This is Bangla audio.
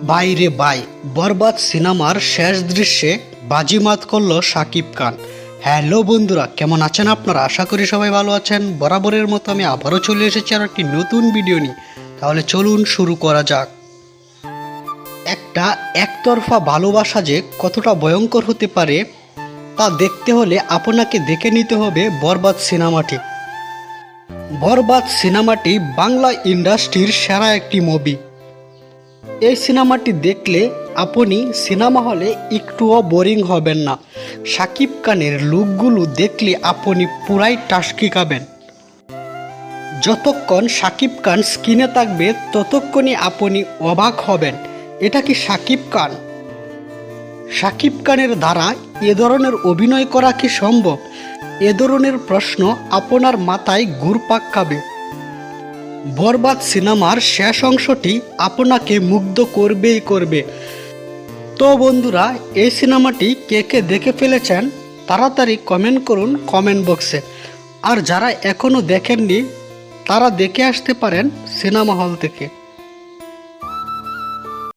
বাইরে বাই বরবাদ সিনেমার শেষ দৃশ্যে বাজিমাত করলো শাকিব খান। হ্যালো বন্ধুরা, কেমন আছেন আপনারা? আশা করি সবাই ভালো আছেন। বরাবরের মতো আমি আবারও চলে এসেছি আর একটি নতুন ভিডিও নিয়ে। তাহলে চলুন শুরু করা যাক। একটা একতরফা ভালোবাসা যে কতটা ভয়ঙ্কর হতে পারে তা দেখতে হলে আপনাকে দেখে নিতে হবে বরবাদ সিনেমাটি। বরবাদ সিনেমাটি বাংলা ইন্ডাস্ট্রির সেরা একটি মুভি। এই সিনেমাটি দেখলে আপনি সিনেমা হলে একটুও বোরিং হবেন না। শাকিব খানের লুকগুলো দেখলে আপনি পুরাই টাসকি খাবেন। যতক্ষণ শাকিব খান স্ক্রিনে থাকবে ততক্ষণই আপনি অবাক হবেন, এটা কি শাকিব খান? শাকিব খানের দ্বারা এ ধরনের অভিনয় করা কি সম্ভব? এ ধরনের প্রশ্ন আপনার মাথায় ঘুরপাক খাবে। বরবাদ সিনেমার শেষ অংশটি আপনাকে মুগ্ধ করবেই করবে। তো বন্ধুরা, এই সিনেমাটি কে কে দেখে ফেলেছেন তাড়াতাড়ি কমেন্ট করুন কমেন্ট বক্সে। আর যারা এখনও দেখেননি তারা দেখে আসতে পারেন সিনেমা হল থেকে।